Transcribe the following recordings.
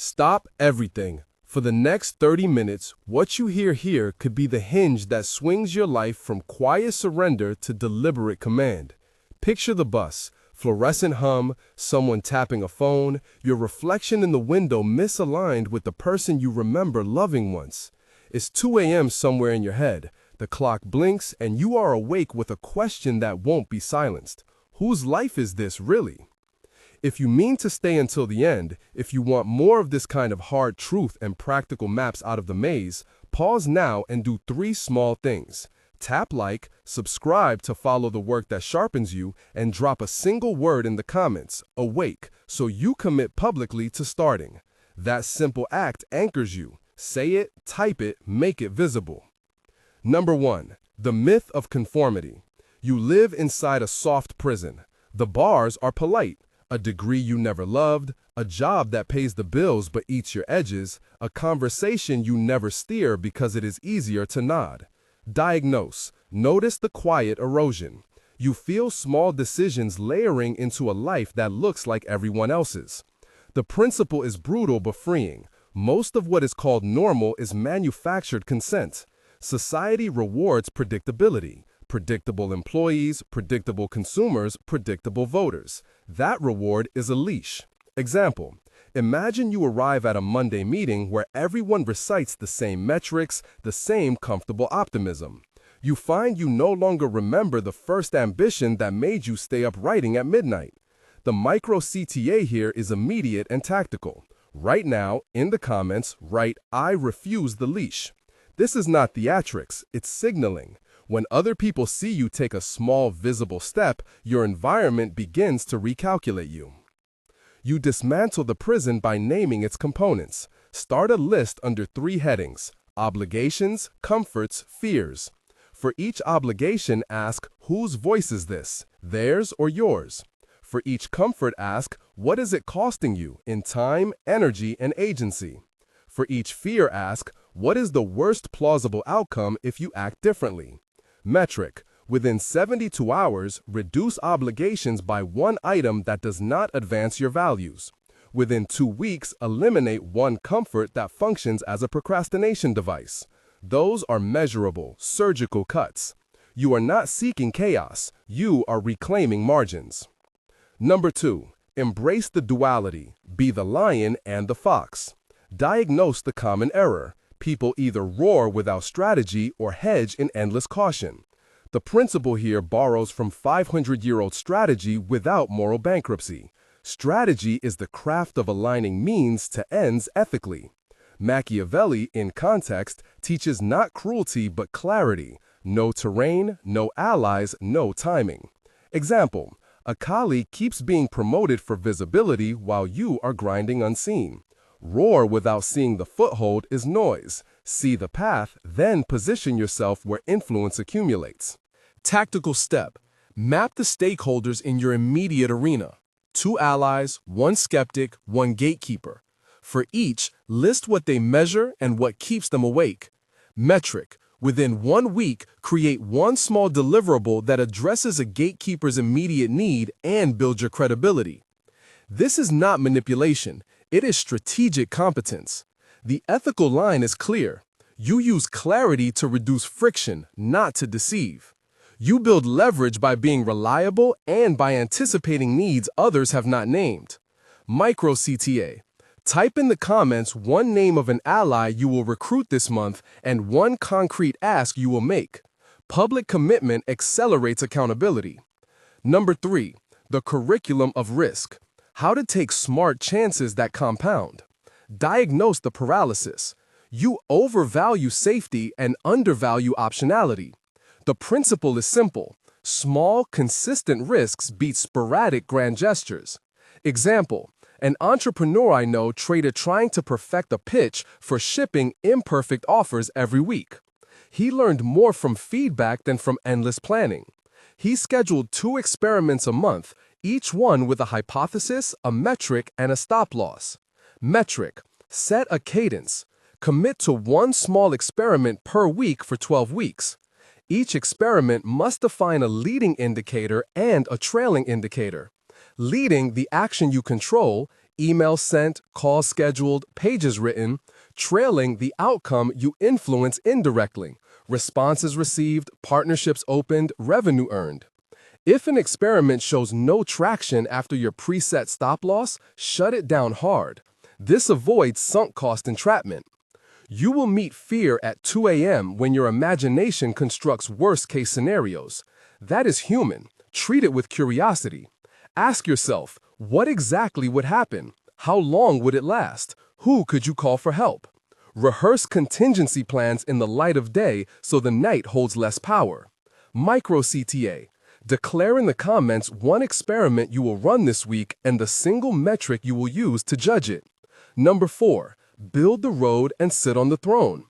Stop everything. For the next 30 minutes, what you hear here could be the hinge that swings your life from quiet surrender to deliberate command. Picture the bus, fluorescent hum, someone tapping a phone, your reflection in the window misaligned with the person you remember loving once. It's 2 a.m. somewhere in your head. The clock blinks and you are awake with a question that won't be silenced. Whose life is this really? If you mean to stay until the end, if you want more of this kind of hard truth and practical maps out of the maze, pause now and do 3 small things. Tap like, subscribe to follow the work that sharpens you, and drop a single word in the comments, awake, so you commit publicly to starting. That simple act anchors you. Say it, type it, make it visible. Number 1. The myth of conformity. You live inside a soft prison. The bars are polite. A degree you never loved, a job that pays the bills but eats your edges, a conversation you never steer because it is easier to nod. Diagnose. Notice the quiet erosion. You feel small decisions layering into a life that looks like everyone else's. The principle is brutal but freeing. Most of what is called normal is manufactured consent. Society rewards predictability. Predictable employees, predictable consumers, predictable voters. That reward is a leash. Example, imagine you arrive at a Monday meeting where everyone recites the same metrics, the same comfortable optimism. You find you no longer remember the first ambition that made you stay up writing at midnight. The micro CTA here is immediate and tactical. Right now, in the comments, write, "I refuse the leash." This is not theatrics, it's signaling. When other people see you take a small, visible step, your environment begins to recalculate you. You dismantle the prison by naming its components. Start a list under 3 headings: obligations, comforts, fears. For each obligation, ask, whose voice is this, theirs or yours? For each comfort, ask, what is it costing you in time, energy, and agency? For each fear, ask, what is the worst plausible outcome if you act differently? Metric. Within 72 hours, reduce obligations by 1 item that does not advance your values. Within 2 weeks, eliminate 1 comfort that functions as a procrastination device. Those are measurable, surgical cuts. You are not seeking chaos. You are reclaiming margins. Number 2. Embrace the duality. Be the lion and the fox. Diagnose the common error. People either roar without strategy or hedge in endless caution. The principle here borrows from 500-year-old strategy without moral bankruptcy. Strategy is the craft of aligning means to ends ethically. Machiavelli, in context, teaches not cruelty but clarity. No terrain, no allies, no timing. Example, a colleague keeps being promoted for visibility while you are grinding unseen. Roar without seeing the foothold is noise. See the path, then position yourself where influence accumulates. Tactical step. Map the stakeholders in your immediate arena. 2 allies, 1 skeptic, 1 gatekeeper. For each, list what they measure and what keeps them awake. Metric. Within 1 week, create 1 small deliverable that addresses a gatekeeper's immediate need and builds your credibility. This is not manipulation. It is strategic competence. The ethical line is clear. You use clarity to reduce friction, not to deceive. You build leverage by being reliable and by anticipating needs others have not named. Micro CTA. Type in the comments 1 name of an ally you will recruit this month and 1 concrete ask you will make. Public commitment accelerates accountability. Number 3. The curriculum of risk. How to take smart chances that compound. Diagnose the paralysis. You overvalue safety and undervalue optionality. The principle is simple. Small, consistent risks beat sporadic grand gestures. Example, an entrepreneur I know traded trying to perfect a pitch for shipping imperfect offers every week. He learned more from feedback than from endless planning. He scheduled 2 experiments a month, each one with a hypothesis, a metric, and a stop-loss. Metric. Set a cadence. Commit to 1 small experiment per week for 12 weeks. Each experiment must define a leading indicator and a trailing indicator. Leading, the action you control, Email sent, calls scheduled, pages written. Trailing, the outcome you influence indirectly. Responses received, partnerships opened, revenue earned. If an experiment shows no traction after your preset stop loss, shut it down hard. This avoids sunk cost entrapment. You will meet fear at 2 a.m. when your imagination constructs worst-case scenarios. That is human. Treat it with curiosity. Ask yourself, what exactly would happen? How long would it last? Who could you call for help? Rehearse contingency plans in the light of day so the night holds less power. Micro CTA. Declare in the comments one experiment you will run this week and the single metric you will use to judge it. Number 4. Build the road and sit on the throne.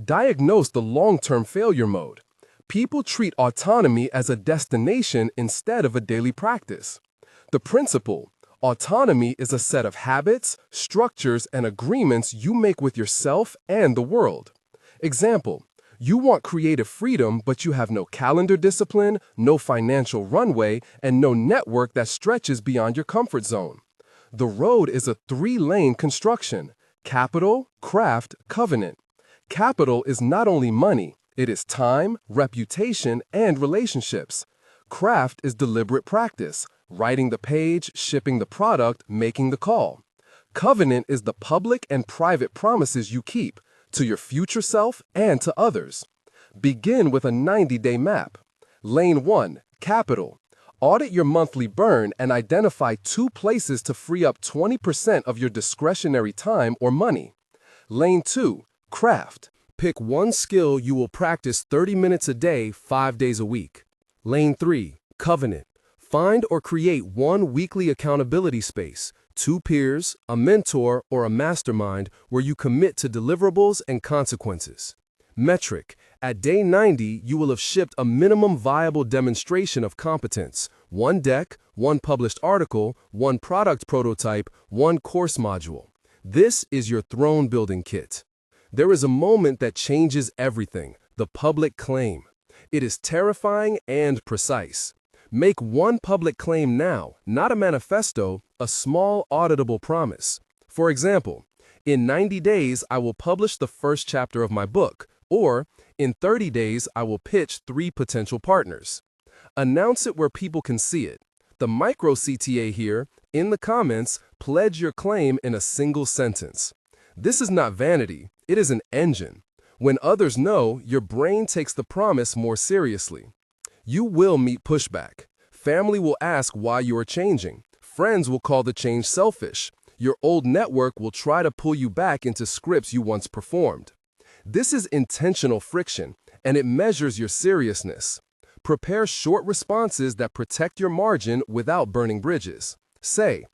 Diagnose the long-term failure mode. People treat autonomy as a destination instead of a daily practice. The principle: autonomy is a set of habits, structures, and agreements you make with yourself and the world. Example: you want creative freedom, but you have no calendar discipline, no financial runway, and no network that stretches beyond your comfort zone. The road is a 3-lane construction: capital, craft, covenant. Capital is not only money, it is time, reputation, and relationships. Craft is deliberate practice: writing the page, shipping the product, making the call. Covenant is the public and private promises you keep to your future self and to others. Begin with a 90-day map. Lane 1, capital. Audit your monthly burn and identify 2 places to free up 20% of your discretionary time or money. Lane 2, craft. Pick one skill you will practice 30 minutes a day, 5 days a week. Lane 3, covenant. Find or create one weekly accountability space, 2 peers, a mentor, or a mastermind where you commit to deliverables and consequences. Metric: at day 90, you will have shipped a minimum viable demonstration of competence: 1 deck, 1 published article, 1 product prototype, 1 course module. This is your throne building kit. There is a moment that changes everything: the public claim. It is terrifying and precise. Make one public claim now, not a manifesto, a small auditable promise. For example, in 90 days, I will publish the first chapter of my book, or in 30 days, I will pitch 3 potential partners. Announce it where people can see it. The micro CTA here, in the comments, pledge your claim in a single sentence. This is not vanity, it is an engine. When others know, your brain takes the promise more seriously. You will meet pushback. Family will ask why you are changing. Friends will call the change selfish. Your old network will try to pull you back into scripts you once performed. This is intentional friction, and it measures your seriousness. Prepare short responses that protect your margin without burning bridges. Say,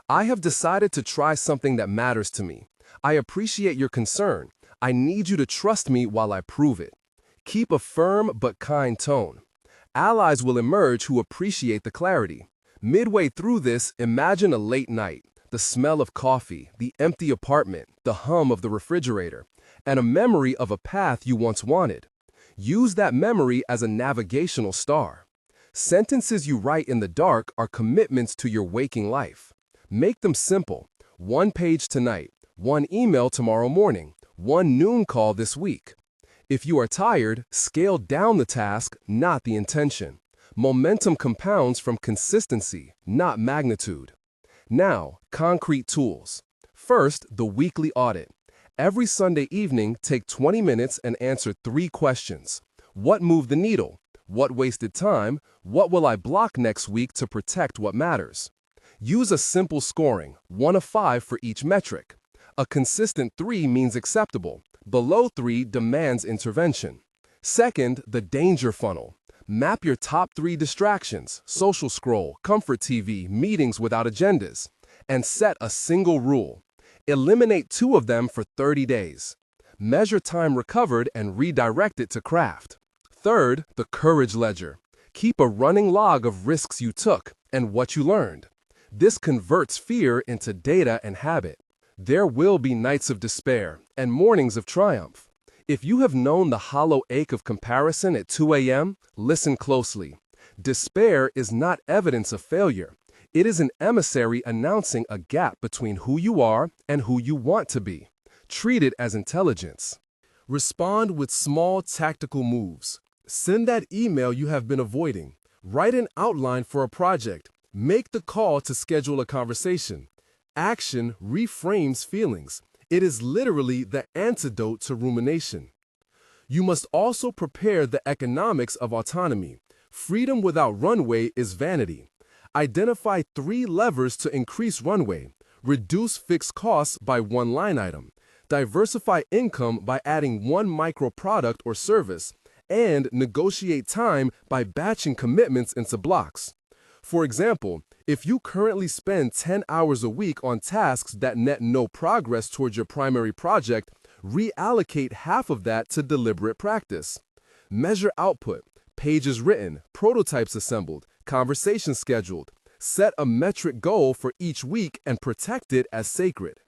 I have decided to try something that matters to me. I appreciate your concern. I need you to trust me while I prove it. Keep a firm but kind tone. Allies will emerge who appreciate the clarity. Midway through this, imagine a late night, the smell of coffee, the empty apartment, the hum of the refrigerator, and a memory of a path you once wanted. Use that memory as a navigational star. Sentences you write in the dark are commitments to your waking life. Make them simple: 1 page tonight, 1 email tomorrow morning, 1 noon call this week. If you are tired, scale down the task, not the intention. Momentum compounds from consistency, not magnitude. Now, concrete tools. First, the weekly audit. Every Sunday evening, take 20 minutes and answer 3 questions. What moved the needle? What wasted time? What will I block next week to protect what matters? Use a simple scoring, 1 of 5 for each metric. A consistent 3 means acceptable. Below 3 demands intervention. Second, the danger funnel. Map your top 3 distractions: social scroll, comfort TV, meetings without agendas. And set a single rule. Eliminate 2 of them for 30 days. Measure time recovered and redirect it to craft. Third, the courage ledger. Keep a running log of risks you took and what you learned. This converts fear into data and habit. There will be nights of despair and mornings of triumph. If you have known the hollow ache of comparison at 2 a.m., listen closely. Despair is not evidence of failure. It is an emissary announcing a gap between who you are and who you want to be. Treat it as intelligence. Respond with small tactical moves. Send that email you have been avoiding. Write an outline for a project. Make the call to schedule a conversation. Action reframes feelings. It is literally the antidote to rumination. You must also prepare the economics of autonomy. Freedom without runway is vanity. Identify 3 levers to increase runway. Reduce fixed costs by 1 line item. Diversify income by adding 1 micro product or service. And negotiate time by batching commitments into blocks. For example, if you currently spend 10 hours a week on tasks that net no progress towards your primary project, reallocate half of that to deliberate practice. Measure output, pages written, prototypes assembled, conversations scheduled. Set a metric goal for each week and protect it as sacred.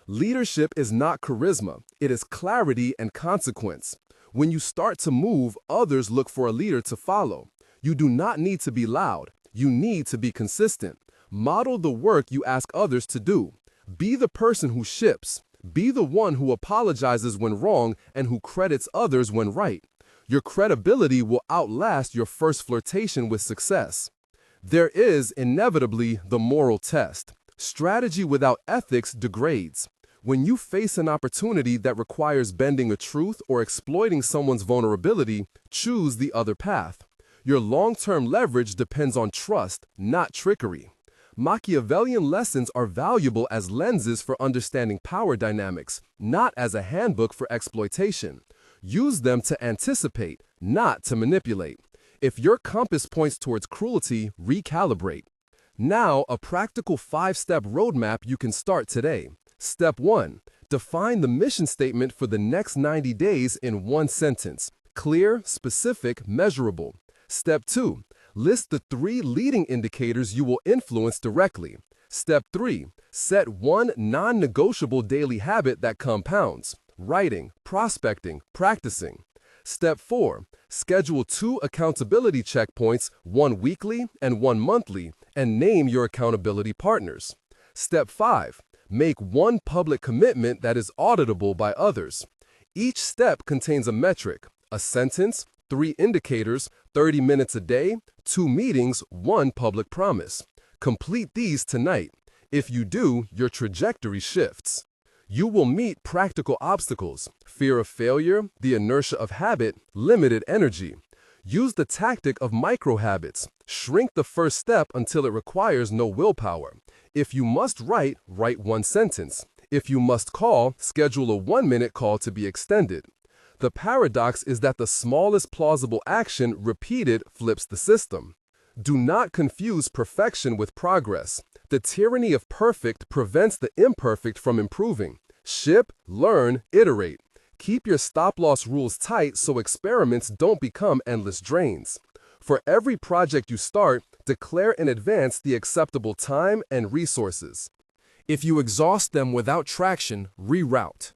Leadership is not charisma, it is clarity and consequence. When you start to move, others look for a leader to follow. You do not need to be loud. You need to be consistent. Model the work you ask others to do. Be the person who ships. Be the one who apologizes when wrong and who credits others when right. Your credibility will outlast your first flirtation with success. There is inevitably the moral test. Strategy without ethics degrades. When you face an opportunity that requires bending a truth or exploiting someone's vulnerability, choose the other path. Your long-term leverage depends on trust, not trickery. Machiavellian lessons are valuable as lenses for understanding power dynamics, not as a handbook for exploitation. Use them to anticipate, not to manipulate. If your compass points towards cruelty, recalibrate. Now, a practical 5-step roadmap you can start today. Step 1. Define the mission statement for the next 90 days in 1 sentence. Clear, specific, measurable. Step 2. List the 3 leading indicators you will influence directly. Step 3. Set 1 non-negotiable daily habit that compounds. Writing, prospecting, practicing. Step 4. Schedule 2 accountability checkpoints, 1 weekly and 1 monthly, and name your accountability partners. Step 5. Make 1 public commitment that is auditable by others. Each step contains a metric, a sentence, 3 indicators, 30 minutes a day, 2 meetings, 1 public promise. Complete these tonight. If you do, your trajectory shifts. You will meet practical obstacles, fear of failure, the inertia of habit, limited energy. Use the tactic of micro-habits. Shrink the first step until it requires no willpower. If you must write, write 1 sentence. If you must call, schedule a 1-minute call to be extended. The paradox is that the smallest plausible action repeated flips the system. Do not confuse perfection with progress. The tyranny of perfect prevents the imperfect from improving. Ship, learn, iterate. Keep your stop-loss rules tight so experiments don't become endless drains. For every project you start, declare in advance the acceptable time and resources. If you exhaust them without traction, reroute.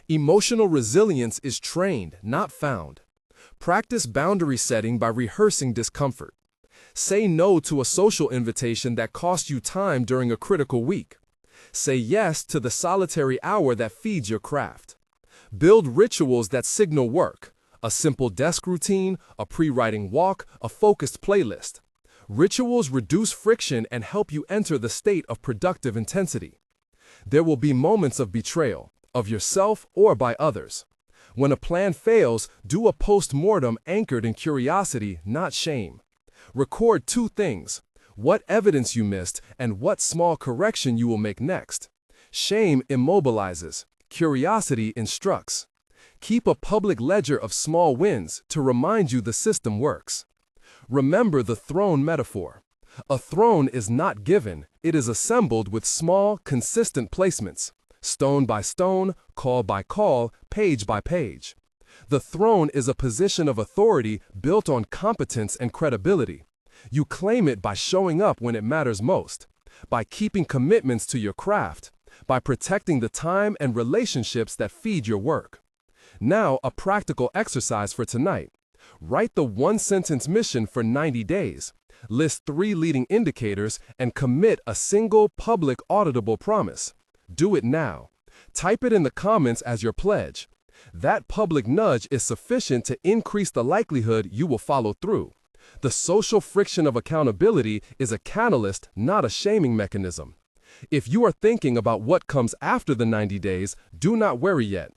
Emotional resilience is trained, not found. Practice boundary setting by rehearsing discomfort. Say no to a social invitation that costs you time during a critical week. Say yes to the solitary hour that feeds your craft. Build rituals that signal work. A simple desk routine, a pre-writing walk, a focused playlist. Rituals reduce friction and help you enter the state of productive intensity. There will be moments of betrayal, of yourself or by others. When a plan fails, do a post-mortem anchored in curiosity, not shame. Record 2 things: what evidence you missed and what small correction you will make next. Shame immobilizes, curiosity instructs. Keep a public ledger of small wins to remind you the system works. Remember the throne metaphor. A throne is not given, it is assembled with small, consistent placements. Stone by stone, call by call, page by page. The throne is a position of authority built on competence and credibility. You claim it by showing up when it matters most, by keeping commitments to your craft, by protecting the time and relationships that feed your work. Now, a practical exercise for tonight. Write the 1-sentence mission for 90 days. List 3 leading indicators and commit a single public auditable promise. Do it now. Type it in the comments as your pledge. That public nudge is sufficient to increase the likelihood you will follow through. The social friction of accountability is a catalyst, not a shaming mechanism. If you are thinking about what comes after the 90 days, do not worry yet.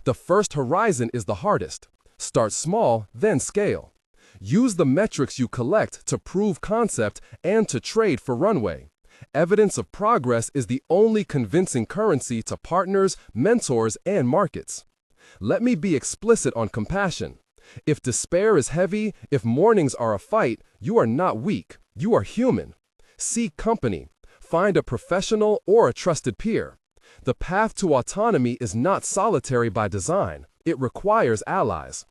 The first horizon is the hardest. Start small, then scale. Use the metrics you collect to prove concept and to trade for runway. Evidence of progress is the only convincing currency to partners, mentors, and markets. Let me be explicit on compassion. If despair is heavy, if mornings are a fight, you are not weak, you are human. Seek company. Find a professional or a trusted peer. The path to autonomy is not solitary by design. It requires allies.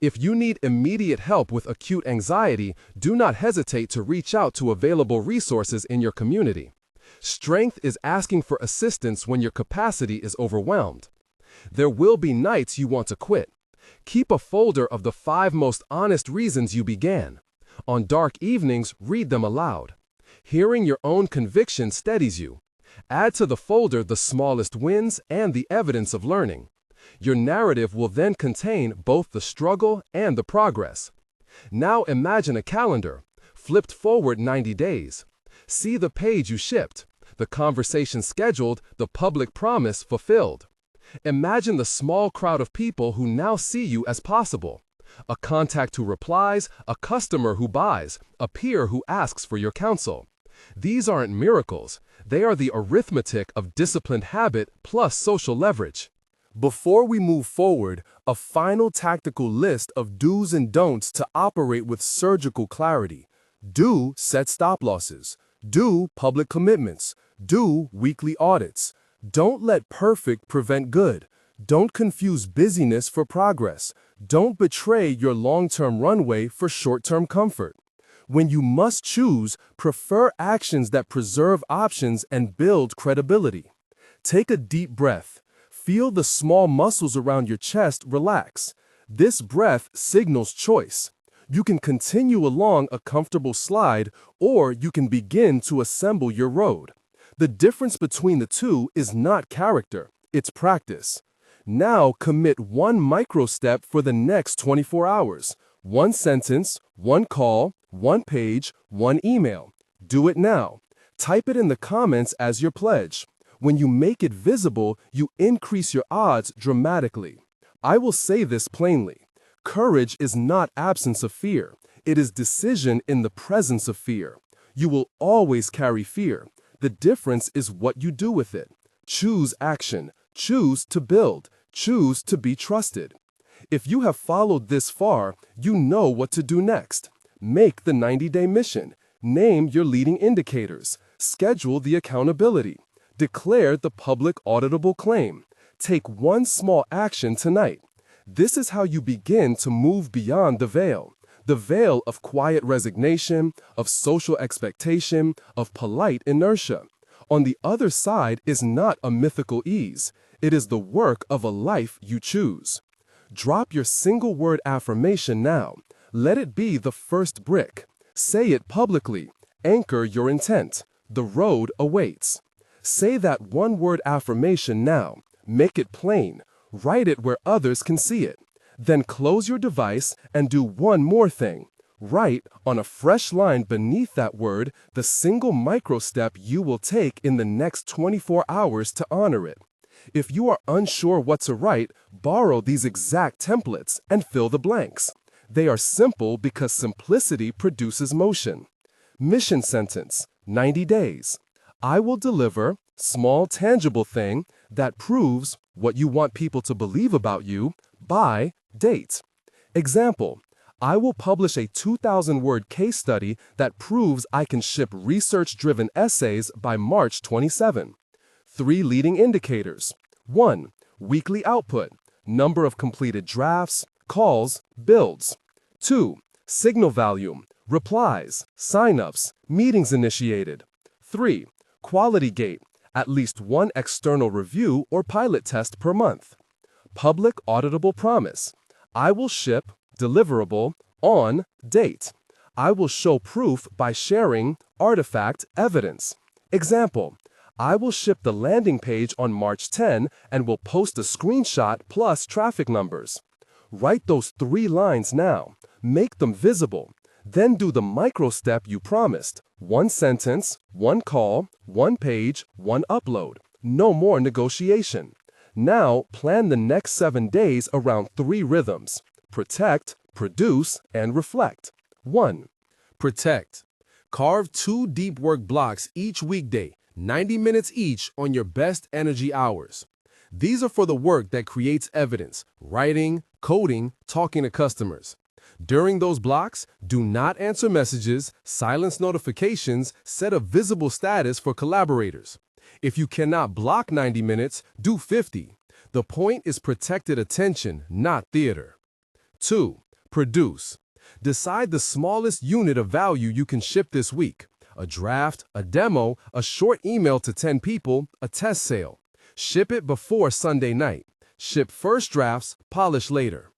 If you need immediate help with acute anxiety, do not hesitate to reach out to available resources in your community. Strength is asking for assistance when your capacity is overwhelmed. There will be nights you want to quit. Keep a folder of the 5 most honest reasons you began. On dark evenings, read them aloud. Hearing your own conviction steadies you. Add to the folder the smallest wins and the evidence of learning. Your narrative will then contain both the struggle and the progress. Now imagine a calendar, flipped forward 90 days. See the page you shipped, the conversation scheduled, the public promise fulfilled. Imagine the small crowd of people who now see you as possible. A contact who replies, a customer who buys, a peer who asks for your counsel. These aren't miracles. They are the arithmetic of disciplined habit plus social leverage. Before we move forward, a final tactical list of do's and don'ts to operate with surgical clarity. Do set stop losses. Do public commitments. Do weekly audits. Don't let perfect prevent good. Don't confuse busyness for progress. Don't betray your long-term runway for short-term comfort. When you must choose, prefer actions that preserve options and build credibility. Take a deep breath. Feel the small muscles around your chest relax. This breath signals choice. You can continue along a comfortable slide, or you can begin to assemble your road. The difference between the two is not character, it's practice. Now commit one micro step for the next 24 hours. One sentence, one call, one page, one email. Do it now. Type it in the comments as your pledge. When you make it visible, you increase your odds dramatically. I will say this plainly. Courage is not absence of fear. It is decision in the presence of fear. You will always carry fear. The difference is what you do with it. Choose action. Choose to build. Choose to be trusted. If you have followed this far, you know what to do next. Make the 90-day mission. Name your leading indicators. Schedule the accountability. Declare the public auditable claim. Take one small action tonight. This is how you begin to move beyond the veil of quiet resignation, of social expectation, of polite inertia. On the other side is not a mythical ease. It is the work of a life you choose. Drop your single-word affirmation now. Let it be the first brick. Say it publicly. Anchor your intent. The road awaits. Say that one-word affirmation now. Make it plain. Write it where others can see it. Then close your device and do one more thing. Write on a fresh line beneath that word the single micro step you will take in the next 24 hours to honor it. If you are unsure what to write, borrow these exact templates and fill the blanks. They are simple because simplicity produces motion. Mission sentence, 90 days. I will deliver small tangible thing that proves what you want people to believe about you by date. Example, I will publish a 2,000-word case study that proves I can ship research-driven essays by March 27. 3 leading indicators. 1. Weekly output, number of completed drafts, calls, builds. 2. Signal volume, replies, signups, meetings initiated. 3. Quality gate, at least one external review or pilot test per month. Public auditable promise, I will ship, deliverable, on date. I will show proof by sharing artifact evidence. Example, I will ship the landing page on March 10 and will post a screenshot plus traffic numbers. Write those 3 lines now. Make them visible. Then do the micro step you promised. 1 sentence, 1 call, 1 page, 1 upload. No more negotiation. Now plan the next 7 days around 3 rhythms: protect, produce, and reflect. 1. Protect. Carve 2 deep work blocks each weekday, 90 minutes each on your best energy hours. These are for the work that creates evidence: writing, coding, talking to customers. During those blocks, do not answer messages, silence notifications, set a visible status for collaborators. If you cannot block 90 minutes, do 50. The point is protected attention, not theater. 2. Produce. Decide the smallest unit of value you can ship this week: a draft, a demo, a short email to 10 people, a test sale. Ship it before Sunday night. Ship first drafts, polish later.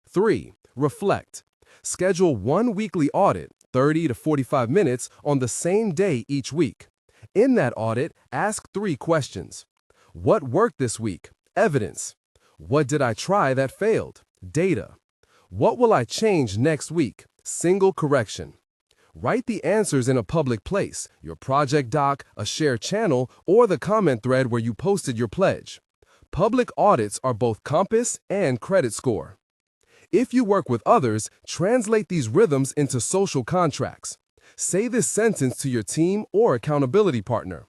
3. Reflect. Schedule 1 weekly audit, 30 to 45 minutes, on the same day each week. In that audit, ask 3 questions. What worked this week? Evidence. What did I try that failed? Data. What will I change next week? Single correction. Write the answers in a public place: your project doc, a shared channel, or the comment thread where you posted your pledge. Public audits are both compass and credit score. If you work with others, translate these rhythms into social contracts. Say this sentence to your team or accountability partner: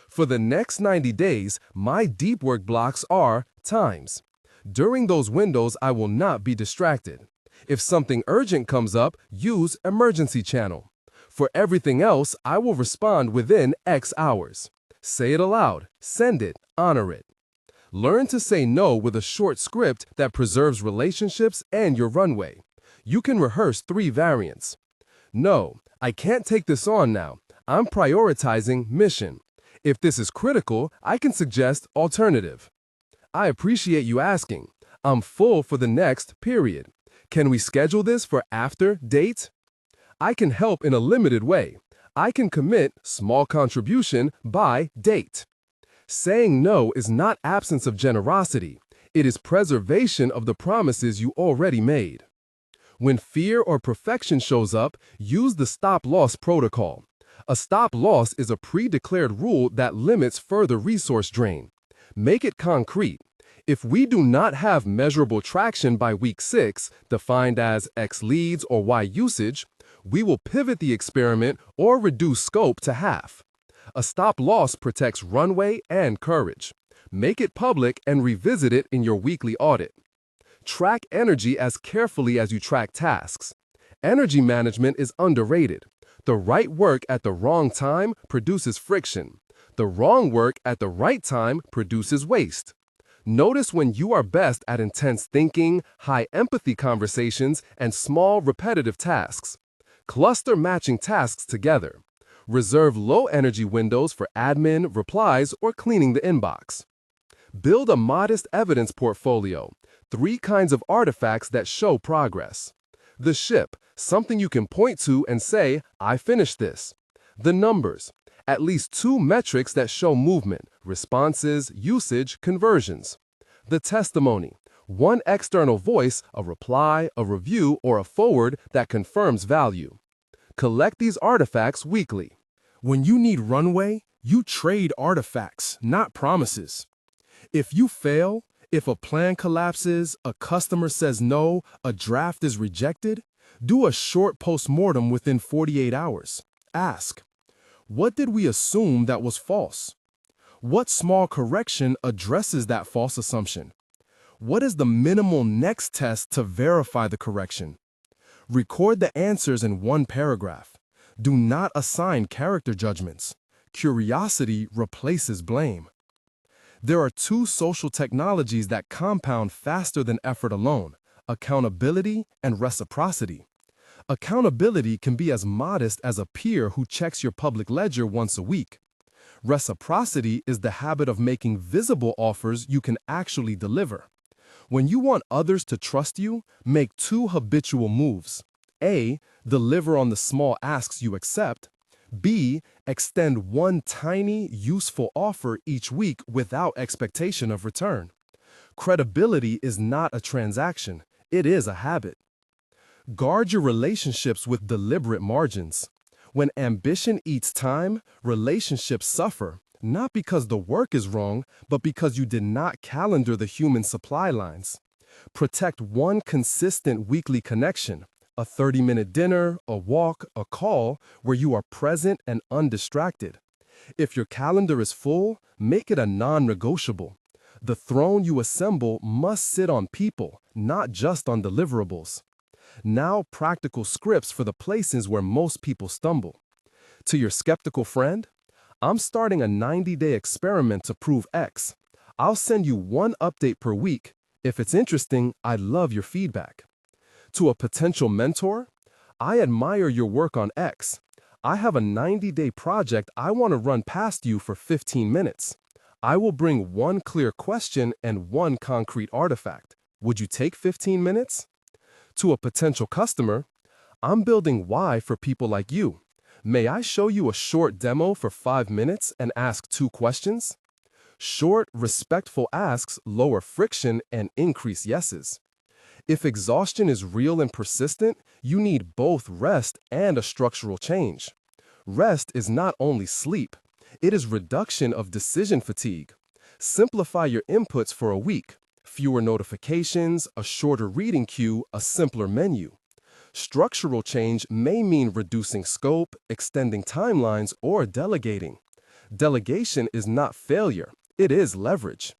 for the next 90 days, my deep work blocks are times. During those windows, I will not be distracted. If something urgent comes up, use emergency channel. For everything else, I will respond within X hours. Say it aloud, send it, honor it. Learn to say no with a short script that preserves relationships and your runway. You can rehearse 3 variants. No, I can't take this on now. I'm prioritizing mission. If this is critical, I can suggest alternative. I appreciate you asking. I'm full for the next period. Can we schedule this for after date? I can help in a limited way. I can commit small contribution by date. Saying no is not absence of generosity. It is preservation of the promises you already made. When fear or perfection shows up, use the stop-loss protocol. A stop-loss is a pre-declared rule that limits further resource drain. Make it concrete. If we do not have measurable traction by week 6, defined as X leads or Y usage, we will pivot the experiment or reduce scope to half. A stop-loss protects runway and courage. Make it public and revisit it in your weekly audit. Track energy as carefully as you track tasks. Energy management is underrated. The right work at the wrong time produces friction. The wrong work at the right time produces waste. Notice when you are best at intense thinking, high empathy conversations, and small repetitive tasks. Cluster matching tasks together. Reserve low-energy windows for admin, replies, or cleaning the inbox. Build a modest evidence portfolio: 3 kinds of artifacts that show progress. The ship, something you can point to and say, I finished this. The numbers, at least 2 metrics that show movement: responses, usage, conversions. The testimony, 1 external voice, a reply, a review, or a forward that confirms value. Collect these artifacts weekly. When you need runway, you trade artifacts, not promises. If you fail, if a plan collapses, a customer says no, a draft is rejected, do a short postmortem within 48 hours. Ask, what did we assume that was false? What small correction addresses that false assumption? What is the minimal next test to verify the correction? Record the answers in 1 paragraph. Do not assign character judgments. Curiosity replaces blame. There are 2 social technologies that compound faster than effort alone: accountability and reciprocity. Accountability can be as modest as a peer who checks your public ledger once a week. Reciprocity is the habit of making visible offers you can actually deliver. When you want others to trust you, make 2 habitual moves. A. Deliver on the small asks you accept. B. Extend one tiny, useful offer each week without expectation of return. Credibility is not a transaction, it is a habit. Guard your relationships with deliberate margins. When ambition eats time, relationships suffer, not because the work is wrong, but because you did not calendar the human supply lines. Protect one consistent weekly connection, a 30-minute dinner, a walk, a call, where you are present and undistracted. If your calendar is full, make it a non-negotiable. The throne you assemble must sit on people, not just on deliverables. Now, practical scripts for the places where most people stumble. To your skeptical friend, I'm starting a 90-day experiment to prove X. I'll send you one update per week. If it's interesting, I'd love your feedback. To a potential mentor, I admire your work on X. I have a 90-day project I want to run past you for 15 minutes. I will bring one clear question and one concrete artifact. Would you take 15 minutes? To a potential customer, I'm building Y for people like you. May I show you a short demo for 5 minutes and ask 2 questions? Short, respectful asks lower friction and increase yeses. If exhaustion is real and persistent, you need both rest and a structural change. Rest is not only sleep, it is reduction of decision fatigue. Simplify your inputs for a week. Fewer notifications, a shorter reading queue, a simpler menu. Structural change may mean reducing scope, extending timelines, or delegating. Delegation is not failure, it is leverage.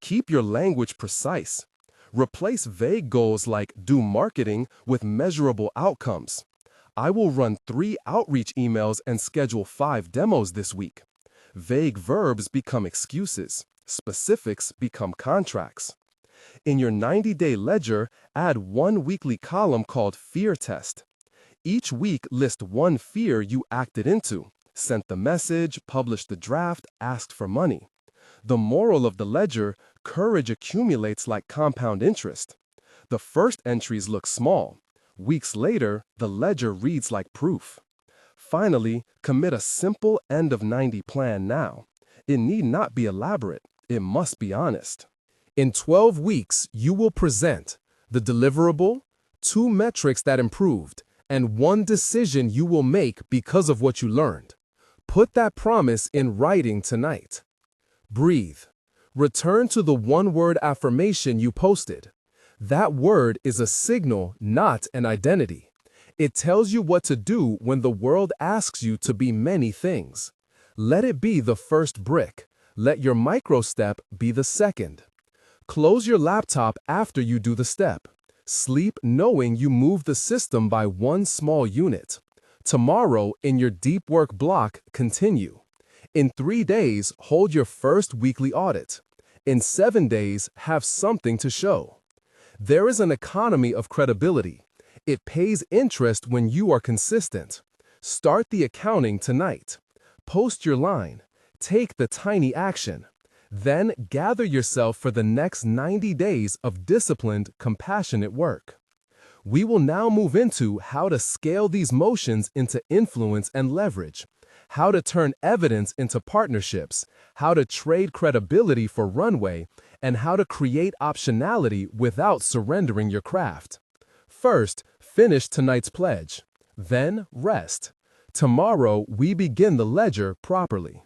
Keep your language precise. Replace vague goals like do marketing with measurable outcomes. I will run 3 outreach emails and schedule 5 demos this week. Vague verbs become excuses. Specifics become contracts. In your 90-day ledger, add one weekly column called Fear Test. Each week, list one fear you acted into, sent the message, published the draft, asked for money. The moral of the ledger, courage accumulates like compound interest. The first entries look small. Weeks later, the ledger reads like proof. Finally, commit a simple end-of-90 plan now. It need not be elaborate. It must be honest. In 12 weeks, you will present the deliverable, 2 metrics that improved, and 1 decision you will make because of what you learned. Put that promise in writing tonight. Breathe. Return to the one-word affirmation you posted. That word is a signal, not an identity. It tells you what to do when the world asks you to be many things. Let it be the first brick. Let your micro step be the second. Close your laptop after you do the step. Sleep knowing you moved the system by 1 small unit. Tomorrow, in your deep work block, continue. In 3 days, hold your first weekly audit. In 7 days, have something to show. There is an economy of credibility. It pays interest when you are consistent. Start the accounting tonight. Post your line. Take the tiny action. Then gather yourself for the next 90 days of disciplined, compassionate work. We will now move into how to scale these motions into influence and leverage, how to turn evidence into partnerships, how to trade credibility for runway, and how to create optionality without surrendering your craft. First, finish tonight's pledge. Then, rest. Tomorrow, we begin the ledger properly.